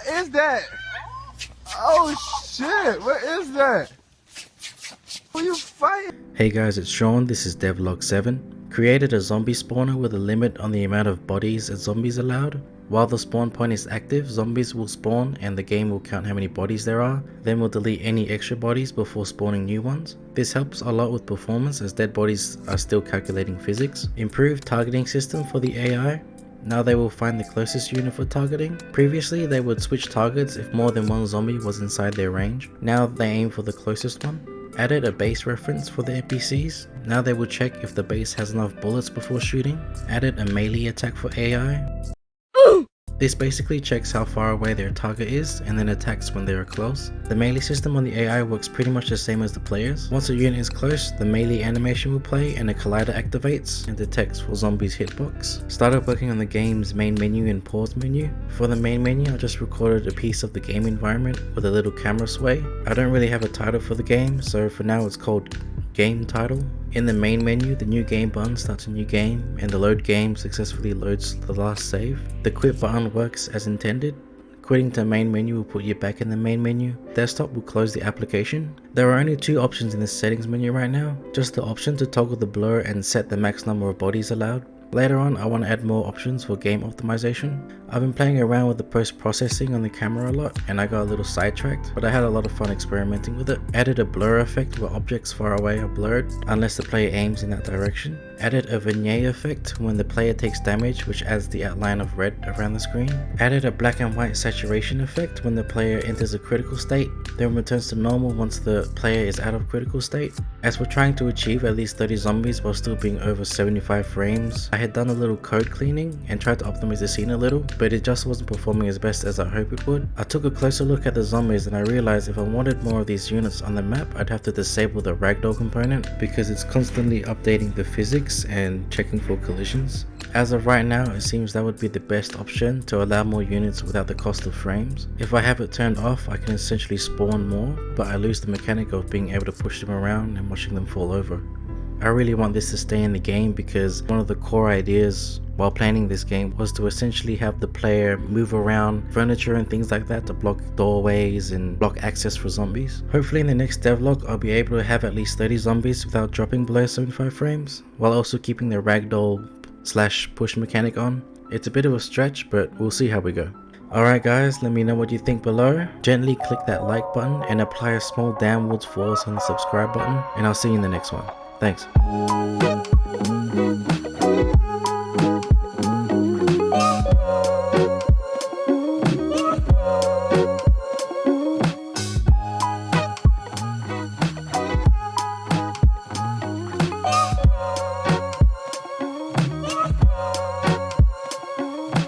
What is that? Oh shit, what is that? Who you fighting? Hey guys, it's Sean, this is DevLog 7. Created a zombie spawner with a limit on the amount of bodies and zombies allowed. While the spawn point is active, zombies will spawn and the game will count how many bodies there are, then will delete any extra bodies before spawning new ones. This helps a lot with performance as dead bodies are still calculating physics. Improved targeting system for the AI. Now they will find the closest unit for targeting. Previously they would switch targets if more than one zombie was inside their range. Now they aim for the closest one. Added a base reference for the NPCs. Now they will check if the base has enough bullets before shooting. Added a melee attack for AI. This basically checks how far away their target is and then attacks when they are close. The melee system on the AI works pretty much the same as the players. Once a unit is close, the melee animation will play and a collider activates and detects for zombies hitbox. Started working on the game's main menu and pause menu. For the main menu, I just recorded a piece of the game environment with a little camera sway. I don't really have a title for the game, so for now it's called Game Title. In the main menu, the new game button starts a new game and the load game successfully loads the last save. The quit button works as intended. Quitting to main menu will put you back in the main menu. Desktop will close the application. There are only two options in the settings menu right now. Just the option to toggle the blur and set the max number of bodies allowed. Later on, I want to add more options for game optimization. I've been playing around with the post-processing on the camera a lot and I got a little sidetracked, but I had a lot of fun experimenting with it. Added a blur effect where objects far away are blurred unless the player aims in that direction. Added a vignette effect when the player takes damage, which adds the outline of red around the screen. Added a black and white saturation effect when the player enters a critical state, then returns to normal once the player is out of critical state. As we're trying to achieve at least 30 zombies while still being over 75 frames, I had done a little code cleaning and tried to optimize the scene a little, but it just wasn't performing as best as I hoped it would. I took a closer look at the zombies and I realized if I wanted more of these units on the map, I'd have to disable the ragdoll component because it's constantly updating the physics and checking for collisions. As of right now, it seems that would be the best option to allow more units without the cost of frames. If I have it turned off, I can essentially spawn more, but I lose the mechanic of being able to push them around and watching them fall over. I really want this to stay in the game because one of the core ideas while planning this game was to essentially have the player move around furniture and things like that to block doorways and block access for zombies. Hopefully in the next devlog I'll be able to have at least 30 zombies without dropping below 75 frames, while also keeping the ragdoll / push mechanic on. It's a bit of a stretch, but we'll see how we go. Alright guys, let me know what you think below. Gently click that like button and apply a small downwards force on the subscribe button, and I'll see you in the next one. Thanks.